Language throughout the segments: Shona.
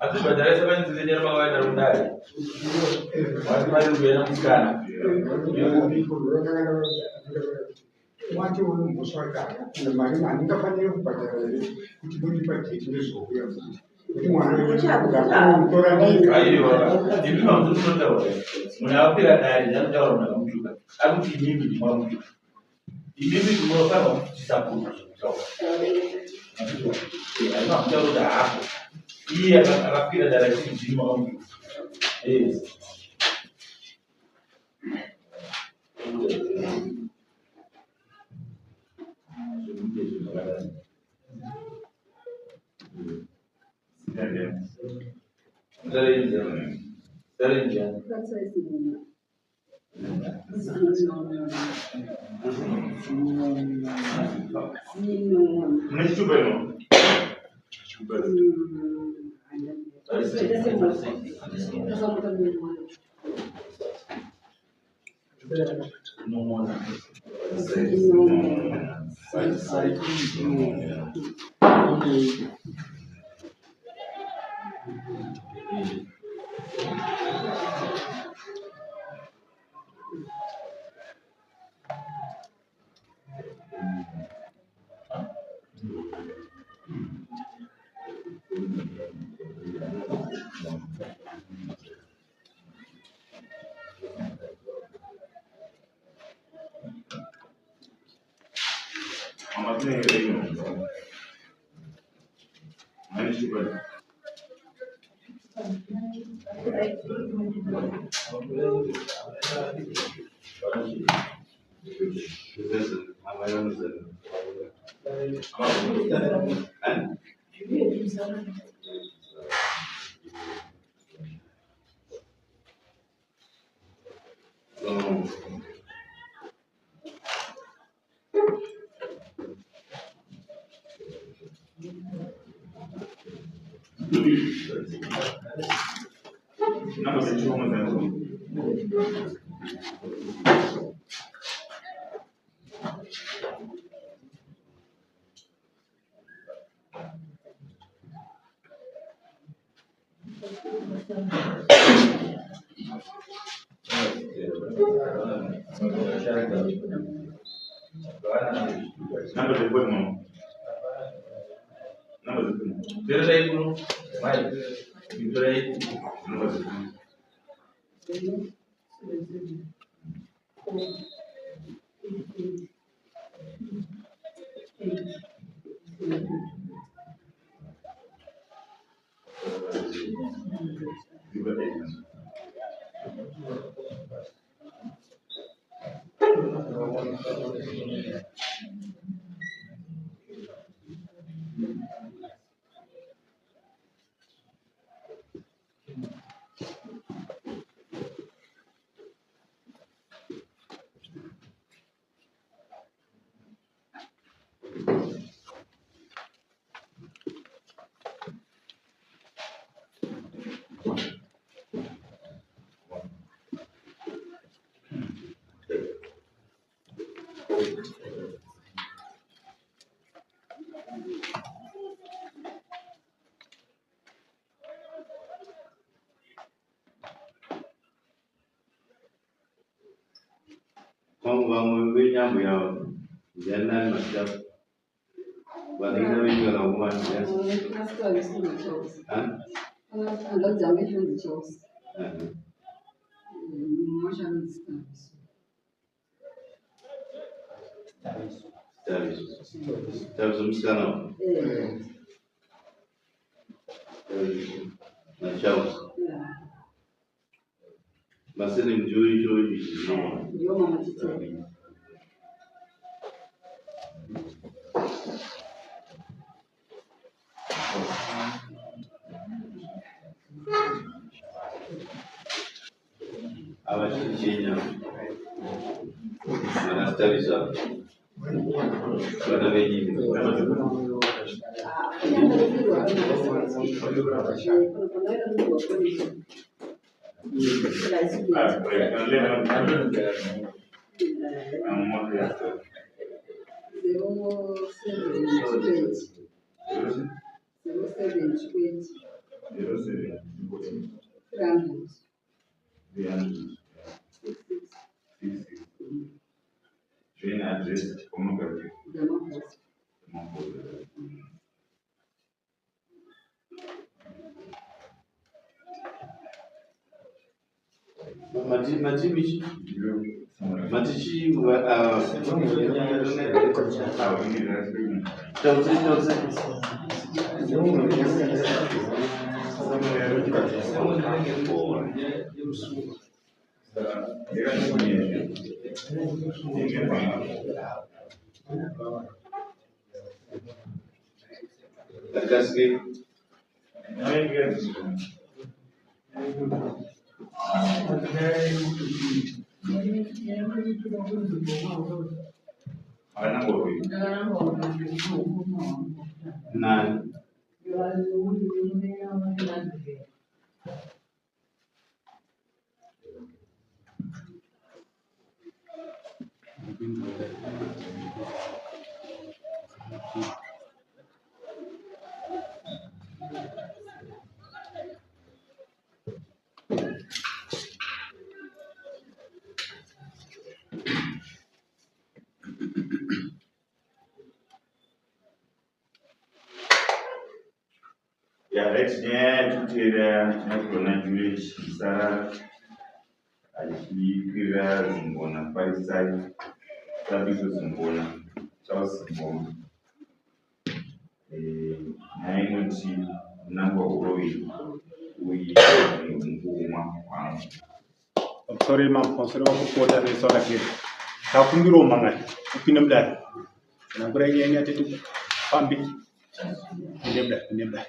Ati badala sema nzije mama wa darundari. Watu bali ubiana msikana. Watu wanamswaka na mali nikafanya kupata kutibuni pati kidogo ya munawapira dari ndandaura mnakamtuka akuti imimi ndimwamutuka imimi ndimofana kuchisapota aimakuchauda hapo iye akapira dara chii ndimwamutuka Vamos ver ya Jalan macam bagaimana juga lakukan ya? Anda jangan hanya jauh. Macam Tahu sekarang. Macam. Masini mjui ndio mama tete. abashikinya anastabisa bana benyi Join address como que Matichi sorry ma sponsor ko kota ni sona ke ta kundiro manga pinam da na gure nya te pambi pinam da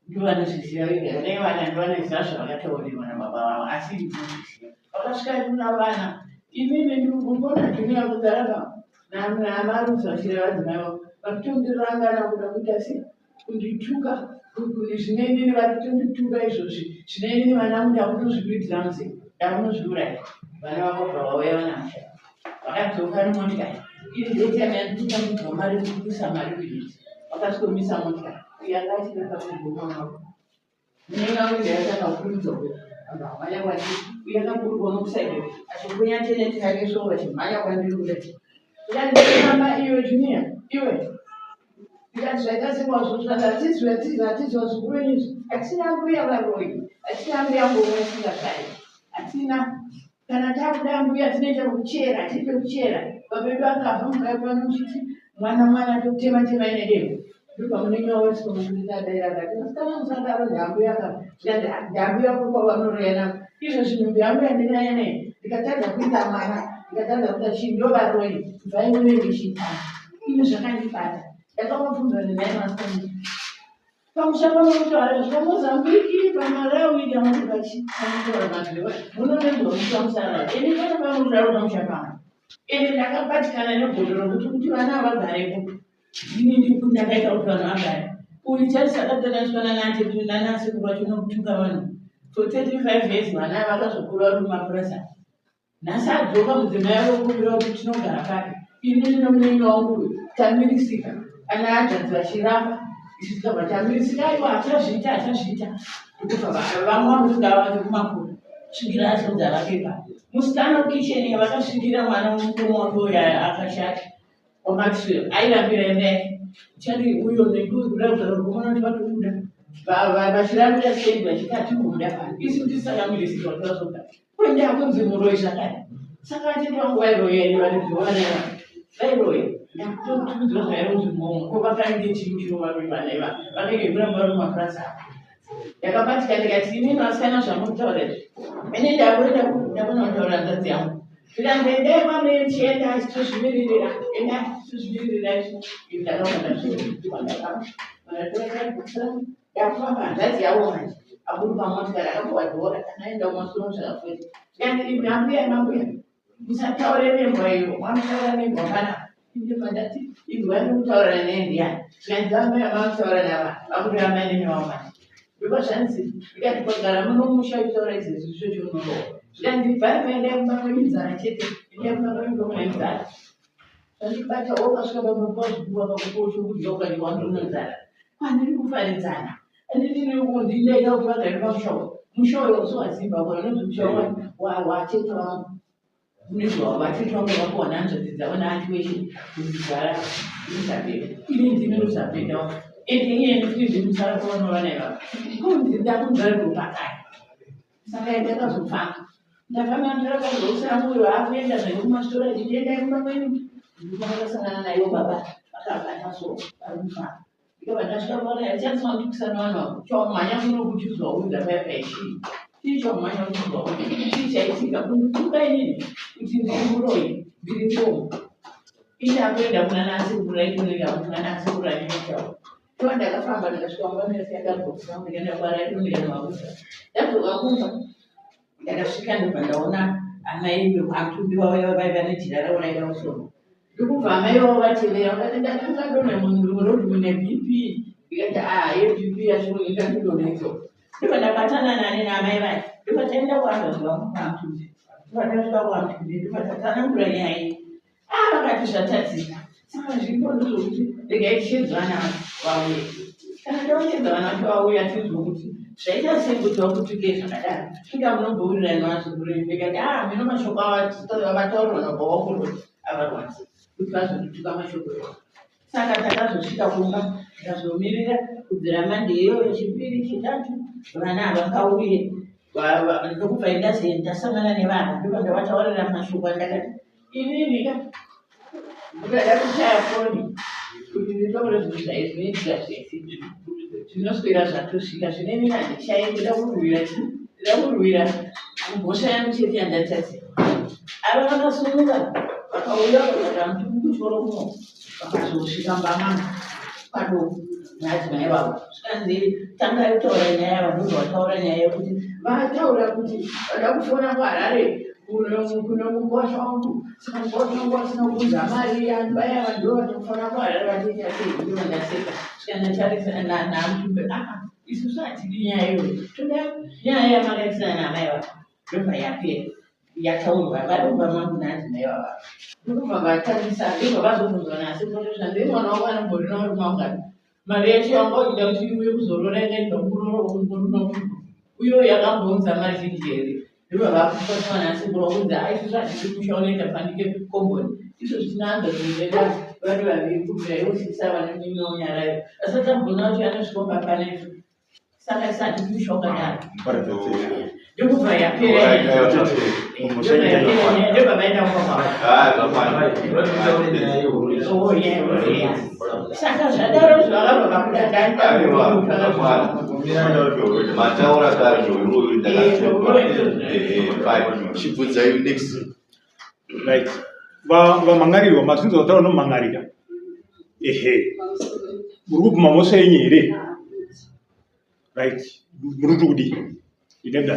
ndovanozviziva vega vanenge vana ndovanoziva zvavakatauriwa namababa vavo asi ndinozviziva vakasvika kuna vana inini ndikumbona dhuniya kuzaraba namarudzi vachireva vadzimai vavo vakutondirangana kuda kuita sei kundituka zvine inini varikutondituka izvozvi zvine inini vana kuti hakunozvikuitira musi hakunozviuraya vana vakobva vauya vanamusha vakadzoka nemotikari iri ndetiamandikutambudzwa mari kuisa mari kuiti vakasikomisa motikari yakachirekakugomaako munengakuti yatakakurudzwa amanya kwati yakakurwa nokusaidi achikunya teneti yake sova chimhanya kwandiri kudati tikandikamba iwe juniya iwe tikati zvaita sekwazvozvatizwa zvikuru izvi hatina mbuya varoi hatina mbuya ngomwe singasai hatina kana takuda mbuya tinoita kuchera tipe kuchera babedu akafa mukaipanuchiti mwana totema ine devu ndikamunenge wesikomukuitadairakatinasitanamusadaro ndambu yaka ndambu yako kwavanoreana izvo zvinhu ndambu yandinaene ndikatadza kuita mwana ndikatadza kuita chii ndovaroi vainonenge chitana ino zvakandibata ndakamubvunza nenaimastani pamushamba mokutaura zvamozambiki pamarawi yamotivachiamutoramadhireva munonenzwa musamusara ini kana pamuraro pamushambama ini ndakabatikana nebhodhoro kuti vana vagarepo ini ndikundakaita kuti vanhu vagare uyu charisakatonaniswana natetu nanasekuru vacho nokutuka vanhu for 35 years vana vakazokura vari mumapurasa nhasi adzoka mudzimai vokuvira kuti tinogara pake ini ndinomunenge wangu tamirisika ana adzadzi vachiramba izvi tikabva tamirisika aiwa achazviita ndikufa vamwe vamusingavazi kumakuru svikira asodza vakepa musikana kukicheni vakasvikira mwana mukoma wake uyo akashata wamatiswero airambira ende chari uyo nekuurauzarogomona vatikuda vachirambira sei vachikati muda isi kuti sakamirisika vatazoka kuende akunzi muroi zvakare saka atiti vangu vairoyeni vanizovaneva vairoya ndakutotudzwa zvairozvi momwe ko vakainde chimchiro varoi vaneva vanenge kuramba vari mumapurasa yakabatika ndikati inini vasikana zvamutaura izvi ine ndakunotaura nzadzi yangu ndikandendei mameichienda achitozvimirira enda achitozvimirira ndakufamba hanzadzi yavo manje akuri pamotikari akakuwadhora kanaenda umasoro zvakafuti tikandiri mambuya musataure nembwa iyo mwanotaura nembwa kana indima ndati indwani kutaura neendiyani tikanzamaya makutaura nava vakutoramai nenyawamanje ndopazvanzi ndikati kwagara munomusha kutaura izvezvi zvochonorowa ndandibvai maenda kumamwenidzana chete enda kumamwenidzana zvandibata wakasvika pamapazvikuwa pakutochokudya ukati wandononzana pandiri kufaridzana andindirikundindaita kuti vagari pamushawo mushawo usiwazimbabwe unonzi mushawo watete wangu unezwa vatete wangu vakuwana hanzvadzi dzavo naati weshe kuzigara ruzapeda ini ndine ruzapedao ende iyeni kuizvi musara kwavanova naivava kunzi ndakunzariro pakaya saka ndakazofamba ndafamba ndirakazosara mwoyo waakuenda zvaio kumastora ndiendai kumamweni ndikakasangana naivo baba vakabata so vari kufamba ndikabva ndasvika paona yachatswa ndikusana vanhu vavo chaumhanya kuno kuchizwa udza paya paishii chii chaumhanya kuchizwa udza chii chaitika kundutuka inini kuti ndiri ndiri mbomo ini akuenda kuna nasekuru aitonega kuna nasekuru anenechavo to ndakafamba ndikasvika muvameasiakabhokisa ndikaenda kwaraitoneganwakusa ndadzoka kumba ndakasvika ndobva ndaona amai vatumbi vavo vaiva nejira ravo raida musoro ndikubva amai vavo vatevera vakati ndatingadone munhu roti mune bp ndikati yebp yachinoingatidonaiso ndobva ndabatana nane naamai vacho ndobva taenda kuandazi vangu kwamutumbi ndobva ndasvika kwamutumbi ndobva tatanangura nyaya vakati zvatadzika saka zviripo ndizvokuti ndikaitichedzwa navo vauya kana ndaochedza vana vacho vauya tizwa kuti zvaita sei kuti vakutuke zvakadaro svinga munombowirirani vazukuru ndikati mino mashoko avataurwa nabva wakuroti avarwadzi kuti vazotutuka mashoko avo saka takazosvika kumba tikazomirira kubvira mandeyo yechipiri chitatu vana havangauye ndokubva ndasangana nevana ndobva ndavataurira mashoko andakati inini ndikada kushaya foni kuti nditaure zvinhu zvaizvinoitika zvese zvinoswera zvatosvika zvine mina handishai ndida kurwira kumbosha yangu chete yandatadzira ava vakasumuka vakauya vakata mutumbi kuchoro kuno vakazosvika mbamama padoko nadzimai vavo zvikanzi tangai taura nyaya vanhu vataura nyaya yekuti vataura kuti vada kutoona kuharare kuno mukosha wangu saka mukosha wangu asina kuudza mari vaya vanhu ndo vatofanira kuharare vatiita sei kuti vandaseka zvikana tarisana namutumbe isusu hatidi nyaya iyoyo toda nyaya yamari yakisana namai vavo ndobva yapera yataurwa vadobva mangu nadzimai vava ndobva vatangisa ndobva vazobvunzwa nasi kutosva ndemwana wako anombodina uri maungano mari yacho yanga ida kuti iuye kuzorora ikaibva kuroro uyo yakambonza mari zhinji here ndobva vakutosva nasi kurokunza aisusu hatidi kushaonaita fanike komboni izvo zvitinanza zvinzenda vari vaviri kubvira iwosisa vanonyimiwo nyarayo asi tambona kuti anosvikomba panefu saka isati kushonga daro ndokubva yapera ndobva vaenda saka zvadaro zvakabva mataura chibvudzai next right vamhangarirwa mazvinzo vataura nomhangarika muri kupima mosva yenyu here right muri kuti idenda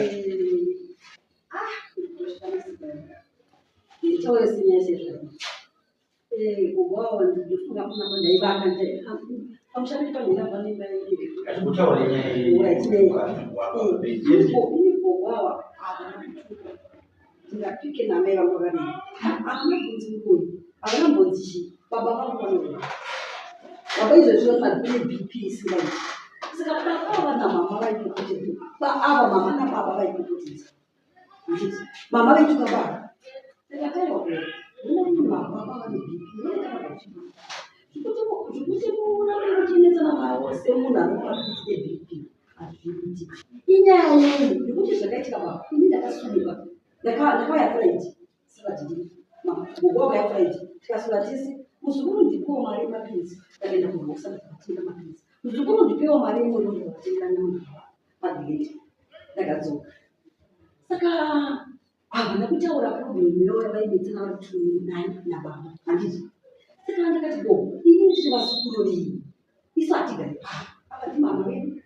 ndingapike namai vangu vakadii haanabvunzi nguyi haanambonzishi baba vangu vanova baba izvezvo vanadine bp isingaiti saka pakava namama vaipopoteza ava mama nababa vaipopoteza mama vaituka baba ndakataiwa unani mababa vane bp zvikuti munakuchinetsana mavo semunhu anovakuitike bp hazvikuti inyaya yenyu nekuti zvakaitika baba ini ndakasumuka ndakauya friday saka tidi gogo ya friday tikasura tisi muzukuru ndipiwo mari yemapirizi ndakaenda kubosa ndakatenga mapirizi muzukuru ndipiwo mari yemoto ndakatenga nyama padhireti ndakadzoka saka havana kutaura problemu yavo yavaidetsera vari 29 nababa handiti saka ndakati gogo ini ndiri vasukuru rii isu hatigari akati mama vedu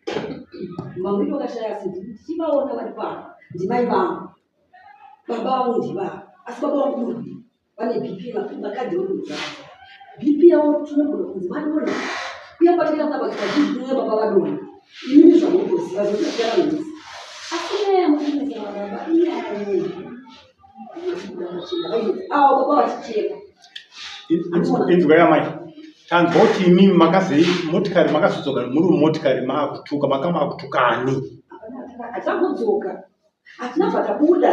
mama vedu vakashaya sindi ndichivaona vari pano ndimai vangu baba vangu ndiva asi baba vangu murwi vane bp vakadzi vokuza bp yavo tinogona kunzi vadona uye patikira tabakita zvinzvinwe baba vadona inini zvamutoziva zvotoziva vanhisi asi nyaya mukuinesa mababa inyaya avo baba vachicheka inzwa yamai tanzwa kuti imi makazei motikari makazodzoka muri mumotikari maakutuka makamakutukani hatangodzoka hatina bvatabuda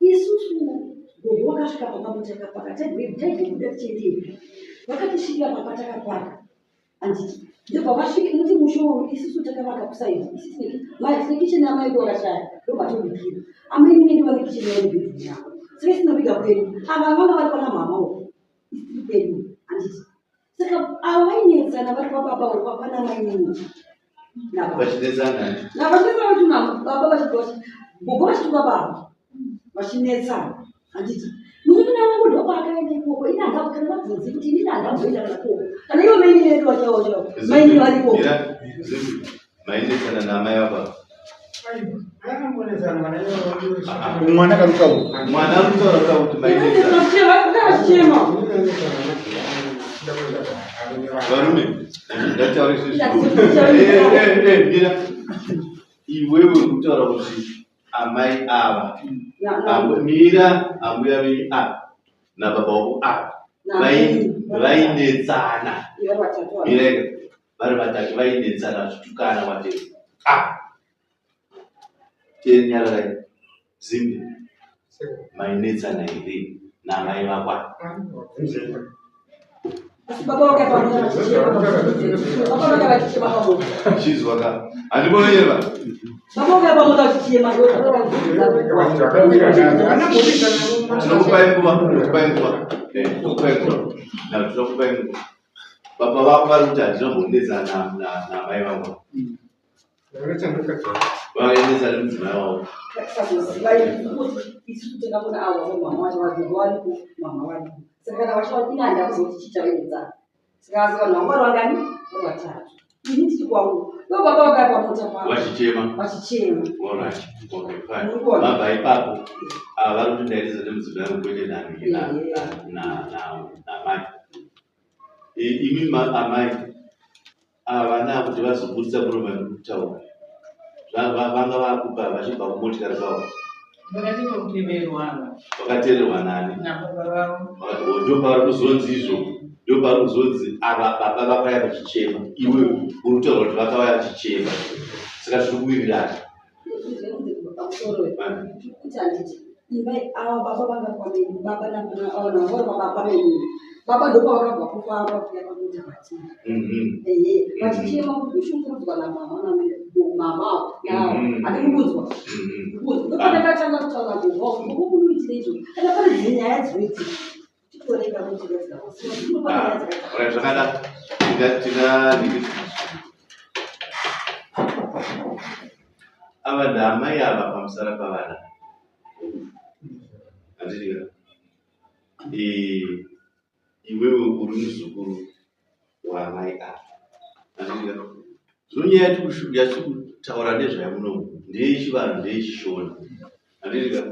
isusu gogo vakasvika pakamutaka pakataigweitaigwebuda tichiendepi vakatisvikira papatakapaka handiti ndobva vasvike noti mushoru isusu takavaka kusaidi tine kicheni amaido vakashaya ndobva tobikira amaini nedi vane kicheni yavo nebhedhuru yavo saka isinobika kwedu ava vanga vari pana mamawo isiri kwedu handiti saka ava vainetsana vari pababa uri papana mainini vachidesana baba vachidoti gogo vachituka baba vachinetsana handiti munun'una wangu ndopa akaenda ikoko ini handakukana vabvunzi kuti inini handamboenda kana koko kana ivo maini vedu vachavo chavo maini varikoko mainetsana namai vababa mwana karutaura mwana arutaura kuti mainetsana varume ndataura iwewe kutaura kuti amai ava mira ambuya venyu ava nababa wako ava vainetsana mireka vari vatatu vainetsana vachitukana mateu tenyararai zimbi mainetsana here namai vakwa chizwaka handibononyerwa tinokupai nguva baba vako vari kuti handinombondedzana namai vako vaendesa nemudzimai wavo Sikazi wanaomba wangani watatu. Ini titi kwangu. Ndio baba wakati pamoja kwa. Wachichema. Alright. Okay, fine. Baba ipapo. Abantu ndairiza nemuzibwa yangu kwenye nani na mai. Imi amai. Vana kuti vazobudisa muromo nekutaura. Vanga vakupa vachibva kumotikari kwavo. Vakateererwa nani? Ndo pavari kuzonzi izvo. Ndo pavari kuzonzi ava baba vakauya vachichema. Iwe uri kutaura kuti vakauya vachichema. Saka zviri kuwirirana. Imbai ava baba vanga kwameni baba na baba meni baba ndo kwakabva kufamba kuya pamoja bati vachichema kushungurudzwa namama mama ati kubudzwa ndofanira katanga kutaura kuti ukunoitira izvo kana pane dzimwe nyaya dzinoti titoreka zvakanaka ava ndamai ava pamusara pavana andidira iwewe uri muzukuru wamai ava andidira zvonyaya yatiri kutaura nezvayo munomu ndeyechivanhu ndeyechishona andidira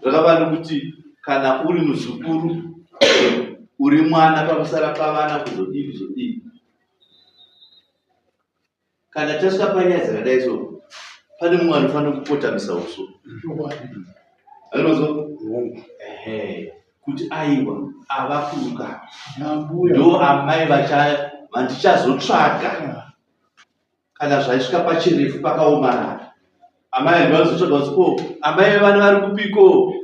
zvakavanda kuti kana uri muzukuru uri mwana pamusara pavana kuzodii kana tasvika panyaya dzakadai so pane mumwe anofanira kukotamisa uso anozwa kuti aiwa avakuruka ndo amai vandichazotsvaga kana zvaisvika pachirefu pakaomarara amai vanozotsvaga kuti ko amai vana vari kupiko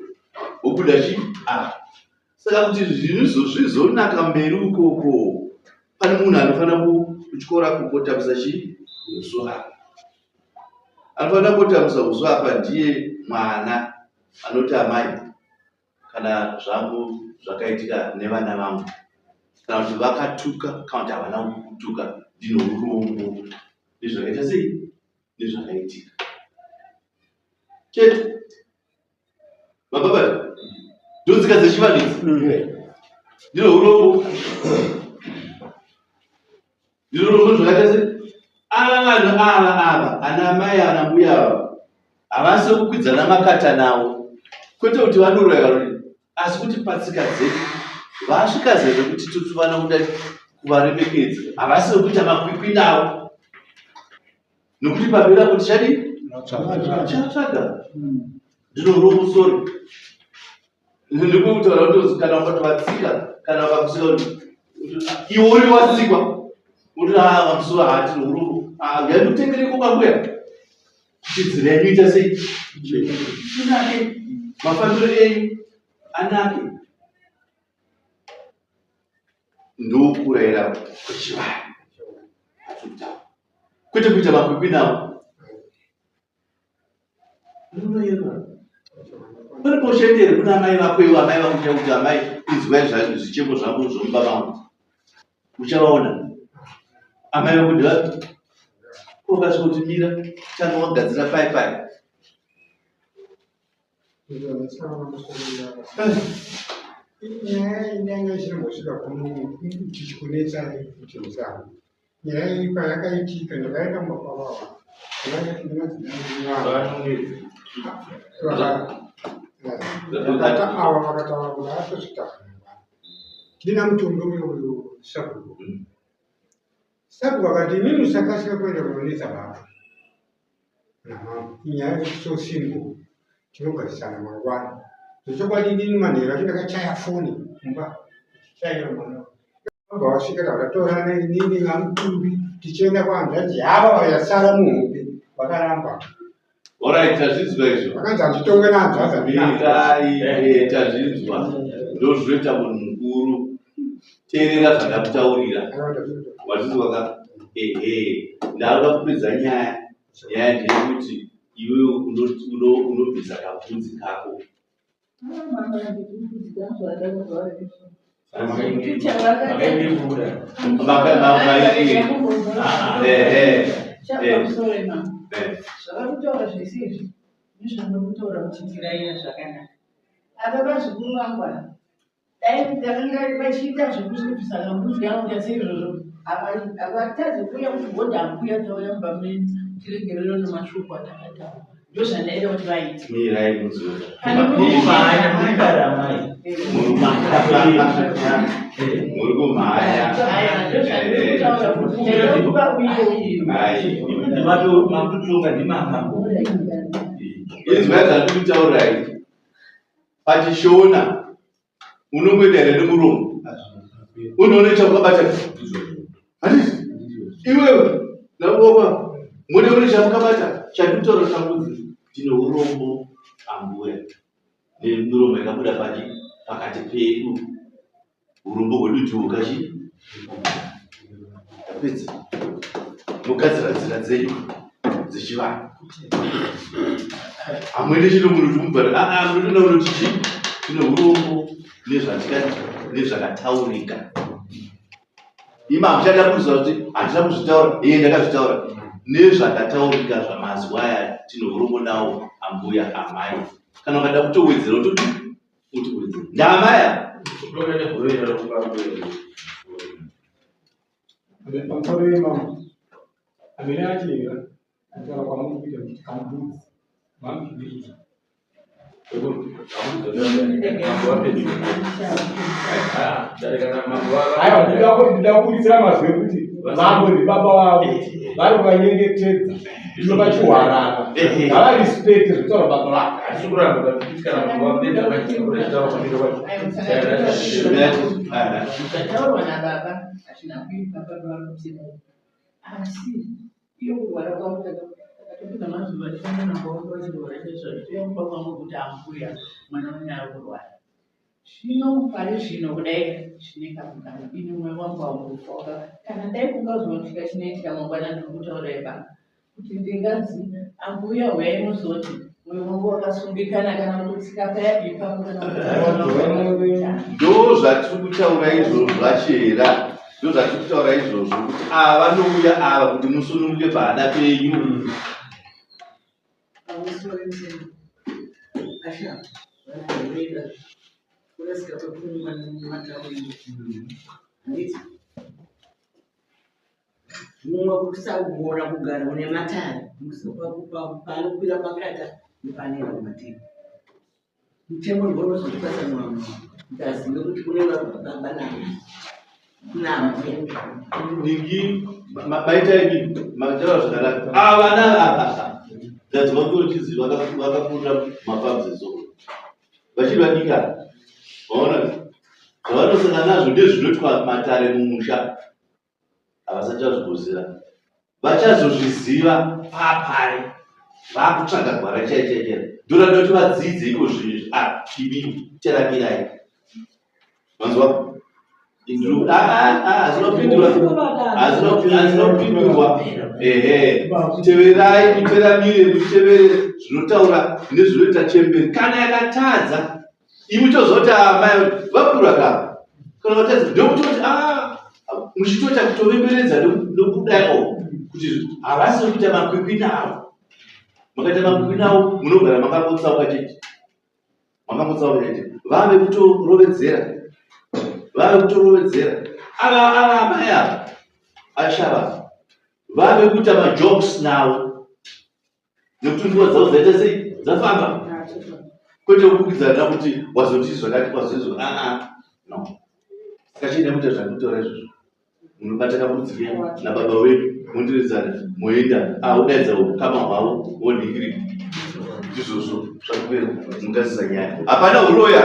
wobuda chii saka kuti zvizonaka mberi ukoko pane munhu anofanira kutyora kukotamisa chii uso apa anofanira kukotamisa uso apa ndiye mwana anoti amai kana zvangu zvakaitika nevana vangu kana kuti vakatuka kana kuti havana kutuka ndino urombo nezvakaita sei nezvakaitika chete mababa ndonzika dzechivanhu ndino urombo zvakaita sei ava vanhu ava ana mai ana mbuya ava havasi kukwidzana makata nawo kwete kuti vanorwaya vanodii asi kuti patsika dzedu vasvika zere kuti totufana kuda kuvaremekedza havasi kuita makwikwi nawo nokuti pamberi kuti chadii chatsvaga ndino romusoro ndikutaura kuti kana ukatovatsika kana vakakusika kuti iwe uri watsikwa kuti vamusoro haatiri urombo yandikutengereko kwambuya chidzira yanoita sei inake mafambiro enyu anake ndokurayira kwechivanhu atokutaura kwete kuita makwikwi nawo unoyerwa pane poshendere kuna amai vakwewo amai vakuita kuti amai inzwai zvichemo zvangu zvomuba vangu uchavaona amai vakudhiva kokasvika kuti mira tanga wagadzira paipai nyaya inenge ichimbosvika tichikunetsa kuti musango nyaya iyi payakaitika ndakaenda mumakwavava ava vakataura kuti atozvitakanwa ndina mutombo uyu sabhuku sabhuku akati inini usakasika kuenda kunonetsa baba namama inyaya yekusosimbo tinogadzisana mangwana zvechokwadi inini manhero acho ndakachaya foni mumba chaira mwana abva wasvika takatorana inini namutumbi tichienda kuhanzvadzi yava vayasara muhope vakaramba orit tazvinzwa izvo vakanzi handitonge nahanzvadza mirai tazvinzwa ndozvinoita munhu mukuru teerera zvandakutaurira wazvinzwa ka ndaroda kupedza nyaya ndeyekuti iwewe unobvisa kabvudzi kako zvakakutaura zvese izvi nezvandokutaura muchitiraira zvakanaka apa pazvikuru vangwana dai ndakanga vachiita zvekusvipisa mbuzi yangu yaseizvozvo avatadzi kuuya kugodha ambuya tauya mumba meni tiregerero nemashoko atakataura ndozvandaida kuti vaite mirai muzoda muri kumhanya izwa zvandikutaurai pachishona unongoenda here nemuromo unoone chakabata handisi iwewe naboba mune une chamukabata chandikutaura chambudzi tine urombo ambuya nemiromo yakabuda pakati pedu urombo hwedu tiukachi tapedza mugadzira nzira dzenyu dzechivanhu hamwene chino munhu timubvara munotona unoti tine urombo nezvakataurika ima hamuchada kuziva kuti handina kuzvitaura iye ndakazvitaura nezvakataurika zvamazuva aya tine urombo nawo ambuya amai kana ukada kutowedzera utiwedzera ndamaya pamusoro wemama amene achira ataura kwamunhu kuita kuti kambudzi vamuzvidikisa ndidakurisira mazwe kuti mambo nebaba vavo vari kuvanyengetedza zvino vachiwarana havarispect zvitaura baba vavo ukataurwa nababa hazvina kuipa baba vakuti asi iyo kurwara kwangu akatopinda mazuva tikanonambaondochirwara chezvatoyamupa kwangu kuti ambuya mwana wanyari kurwara zvino pari zvino kudai zvine kamugano ine mwoyo wangu wamurufauka kana dai kungazotika chinoitika mangwana ndiri kutaurai baba kuti ndingazi ambuya uyai muzoti mwoyo wangu wakasumbikana kana kutsika paya ipapo kana ndo zvatiri kutaura izvozvo zvachera ndo zvatiri kutaura izvozvo kuti vanouya ava kuti musununguke pahana penyu mumwe kutisagona kugara mune matare panokwira pakata nepanoenda kumatemo mutemo ndonozokupatsanwa ndazive kuti kune vabanana ningi maitaiki mataura zvakanaka avana dzadzivakutiziva vakakunda mapabzeso vachiri vadika vaona zvavanosangana nazvo ndezvinotwa matare mumusha havasati vazvibuzira vachazozviziva papari vakutsvaga gwara chaichaikera ndorada kuti vadzidze iko zvinhu ibi teramirai manzwa hazinopindurwa teverai muteramire mutevere zvinotaura nezvinoita chemberi kana yakatadza imi tozoti amai vapura kava kana vatadza ndokutoti muchitoita kutovemberedza nokudaiwo kuti havasi kuita makwikwi navo makaita makwikwi navo munogara makangotsauka chete vave kutorovedzera ava amai ava ashava vave kuita majokes navo nekuti nguva dzavo dzaita sei dzafamba kwete kukwikwidzana kuti wazoti zvakati wazoizvo no saka muita zvandikutora izvozvo munobata kamudzi kenyu nababa wenyu mondiredzana moenda udaidza ukama hwavo wonhingiri izvozvo zvakupera mungazisa nyaya hapana uroya